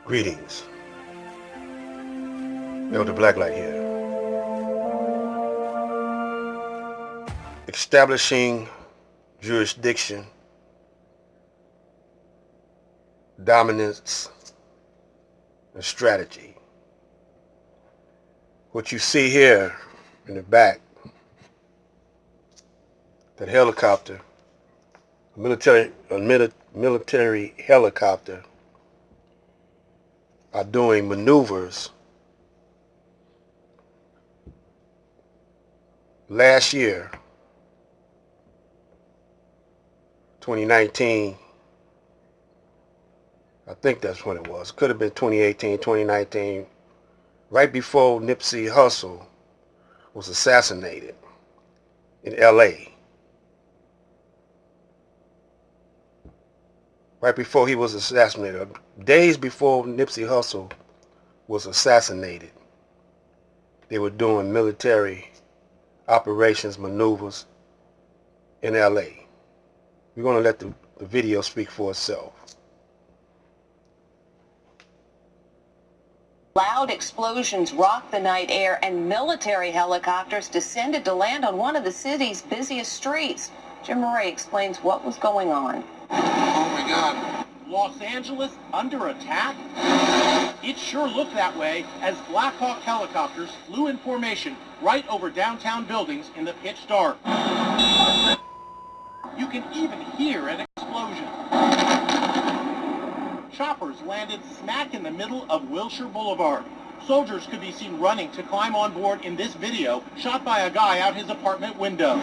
Greetings. Elder Blacklight here. Establishing jurisdiction, dominance, and strategy. What you see here in the back, that helicopter, a military helicopter, are doing maneuvers. Last year, 2019, I think that's when it was. Could have been 2018, 2019, right before Nipsey Hussle was assassinated in LA. Right before he was assassinated, days before Nipsey Hussle was assassinated, they were doing military operations, maneuvers in LA. We're going to let the video speak for itself. Loud explosions rocked the night air, and military helicopters descended to land on one of the city's busiest streets. Jim Murray explains what was going on. Oh my God. Los Angeles under attack? It sure looked that way as Black Hawk helicopters flew in formation right over downtown buildings in the pitch dark. You can even hear an explosion. Choppers landed smack in the middle of Wilshire Boulevard. Soldiers could be seen running to climb on board in this video shot by a guy out his apartment window.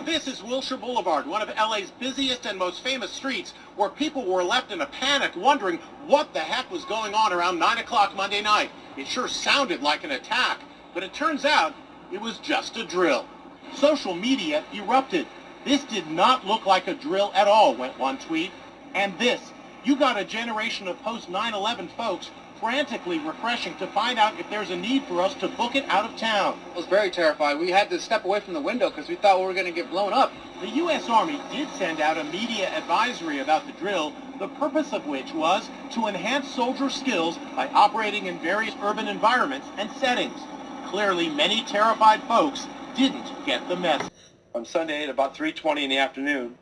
This is Wilshire Boulevard, one of LA's busiest and most famous streets, where people were left in a panic wondering what the heck was going on around 9 o'clock Monday night. It sure sounded like an attack, but it turns out it was just a drill. Social media erupted. This did not look like a drill at all, went one tweet. And this, you got a generation of post-9/11 folks frantically refreshing to find out if there's a need for us to book it out of town. I was very terrified. We had to step away from the window because we thought we were going to get blown up. The U.S. Army did send out a media advisory about the drill, the purpose of which was to enhance soldier skills by operating in various urban environments and settings. Clearly, many terrified folks didn't get the message. On Sunday at about 3:20 in the afternoon,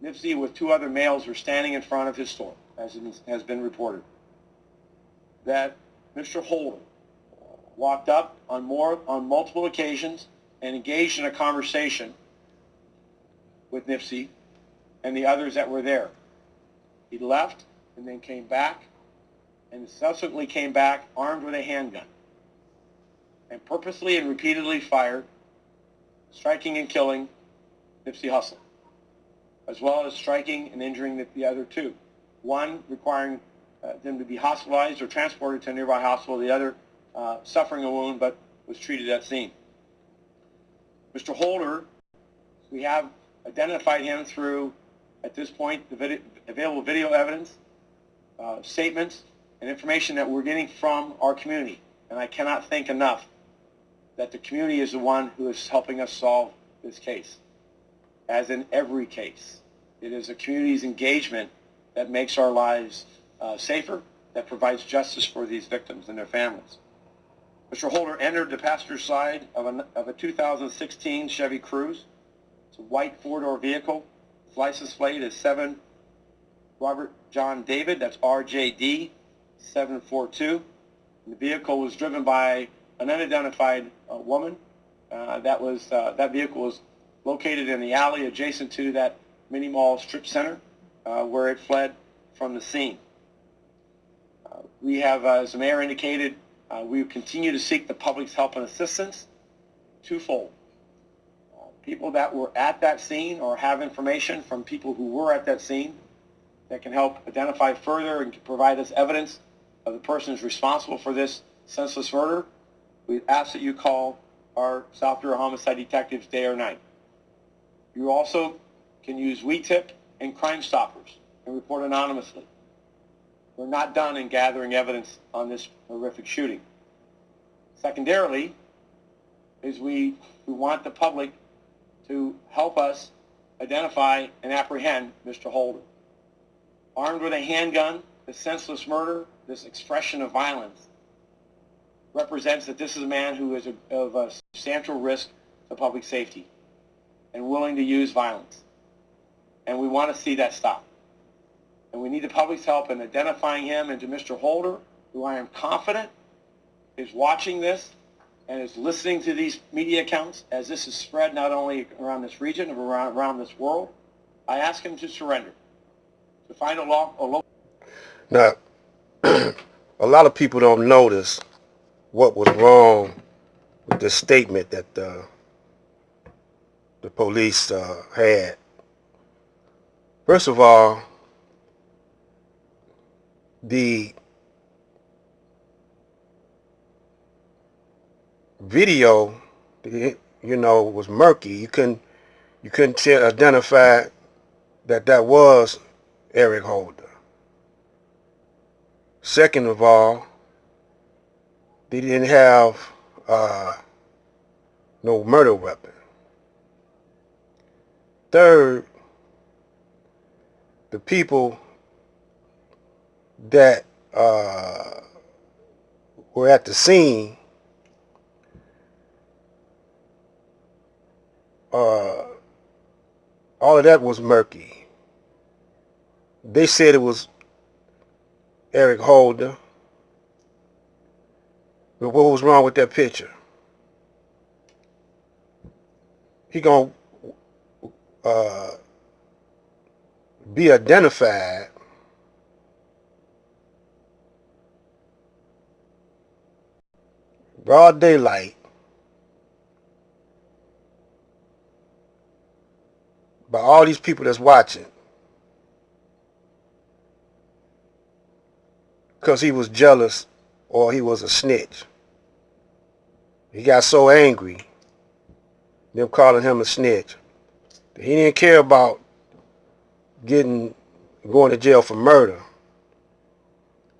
Nipsey with two other males were standing in front of his store, as it has been reported, that Mr. Holder walked up on multiple occasions and engaged in a conversation with Nipsey and the others that were there. He left and then came back and subsequently came back armed with a handgun and purposely and repeatedly fired, striking and killing Nipsey Hussle, as well as striking and injuring the other two. One requiring them to be hospitalized or transported to a nearby hospital, the other suffering a wound but was treated at scene. Mr. Holder, we have identified him through, at this point, the available video evidence, statements, and information that we're getting from our community. And I cannot thank enough that the community is the one who is helping us solve this case. As in every case, it is the community's engagement that makes our lives safer, that provides justice for these victims and their families. Mr. Holder entered the passenger side of a 2016 Chevy Cruze. It's a white four-door vehicle. Its license plate is 7 Robert John David, that's RJD 742. And the vehicle was driven by an unidentified woman. That vehicle was located in the alley adjacent to that mini mall strip center where it fled from the scene. We have, as the mayor indicated, we continue to seek the public's help and assistance twofold. People that were at that scene or have information from people who were at that scene that can help identify further and provide us evidence of the persons responsible for this senseless murder. We ask that you call our South Bureau homicide detectives day or night. You also can use WeTip and Crime Stoppers and report anonymously. We're not done in gathering evidence on this horrific shooting. Secondarily, is we want the public to help us identify and apprehend Mr. Holder. Armed with a handgun this senseless murder, this expression of violence, represents that this is a man who is of a substantial risk to public safety and willing to use violence. And we want to see that stop. And we need the public's help in identifying him, and to Mr. Holder, who I am confident is watching this and is listening to these media accounts as this is spread not only around this region, but around this world. I ask him to surrender, to find a local. Now, a lot of people don't notice what was wrong with the statement that the police had. First of all, the video, was murky. You couldn't identify that was Eric Holder. Second of all, they didn't have no murder weapon. Third, the people that were at the scene all of that was murky. They said it was Eric Holder. But what was wrong with that picture? He gonna be identified broad daylight by all these people that's watching, because he was jealous or he was a snitch. He got so angry, them calling him a snitch, that he didn't care about going to jail for murder.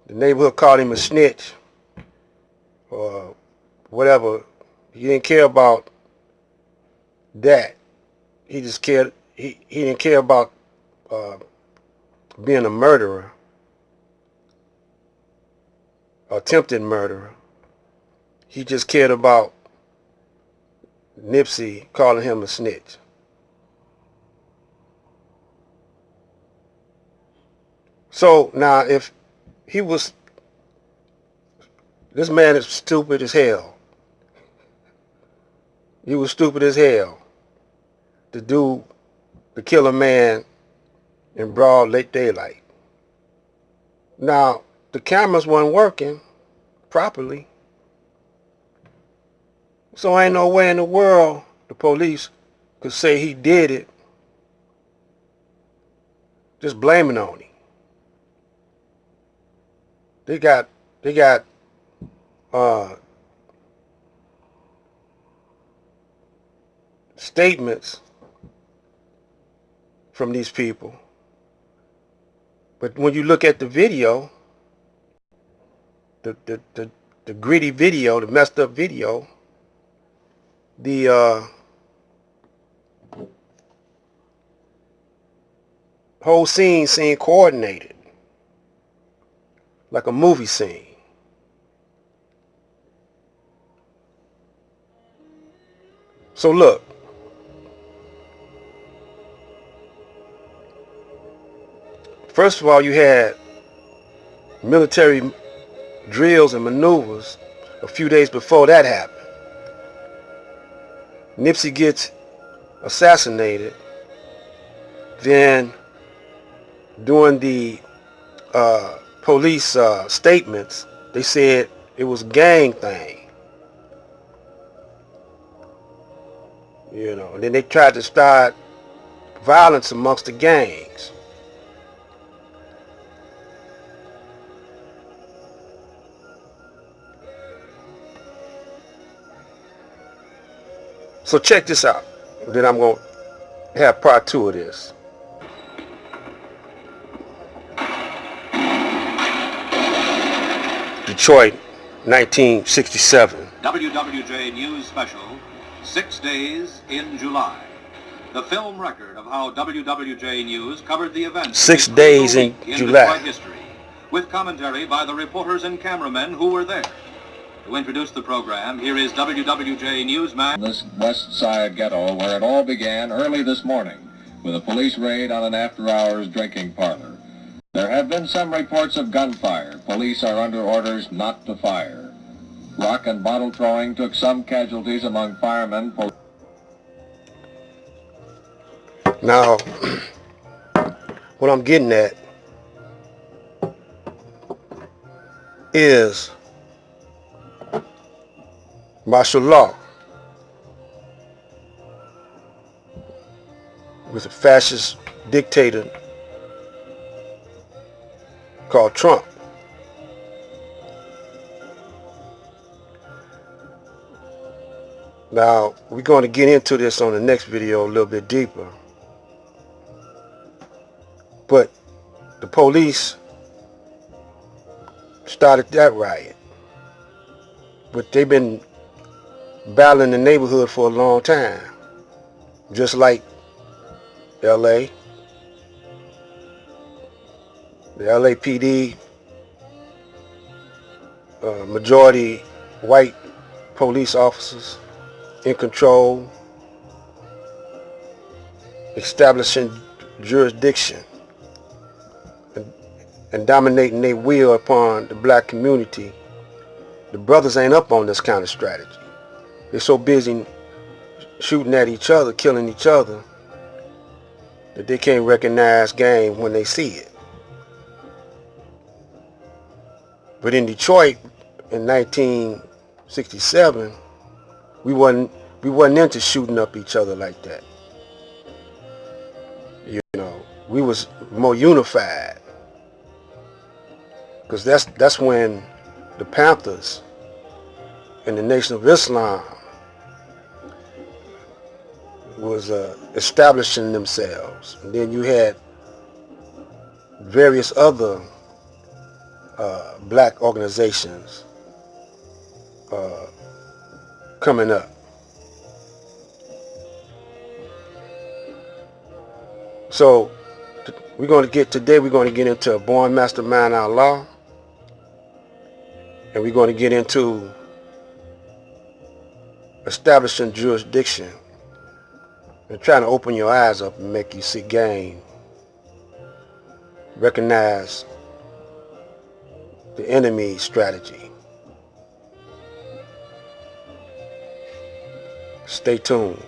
The neighborhood called him a snitch or whatever. He didn't care about that. He just cared. He didn't care about being a murderer, attempted murderer. He just cared about Nipsey calling him a snitch. So now, if he was, this man is stupid as hell. He was stupid as hell to kill a man in broad late daylight. Now, the cameras weren't working properly. So ain't no way in the world the police could say he did it, just blaming on him. They got statements from these people. But when you look at the video, the gritty video, the messed up video, the whole scene seemed coordinated, like a movie scene. So look, first of all, you had military drills and maneuvers a few days before that happened. Nipsey gets assassinated. Then, during the police statements, they said it was a gang thing. And then they tried to start violence amongst the gangs. So check this out. Then I'm going to have part 2 of this. Detroit, 1967. WWJ News Special, 6 Days in July. The film record of how WWJ News covered the events. 6 days in July. History. with commentary by the reporters and cameramen who were there. To introduce the program, here is WWJ newsman. This West Side ghetto where it all began early this morning with a police raid on an after-hours drinking parlor. There have been some reports of gunfire. Police are under orders not to fire. Rock and bottle throwing took some casualties among firemen. Now, what I'm getting at is martial law with a fascist dictator called Trump. Now, we're going to get into this on the next video a little bit deeper. But the police started that riot. But they've been battling the neighborhood for a long time. Just like LA. The LAPD, majority white police officers in control, establishing jurisdiction and dominating their will upon the black community. The brothers ain't up on this kind of strategy. They're so busy shooting at each other, killing each other, that they can't recognize game when they see it. But in Detroit in 1967, we wasn't into shooting up each other like that. You know, we was more unified. Because that's when the Panthers and the Nation of Islam was establishing themselves. And then you had various other black organizations coming up. So we're going to get into a Born Mastermind Outlaw, and we're going to get into establishing jurisdiction and trying to open your eyes up and make you see game, recognize the enemy strategy. Stay tuned.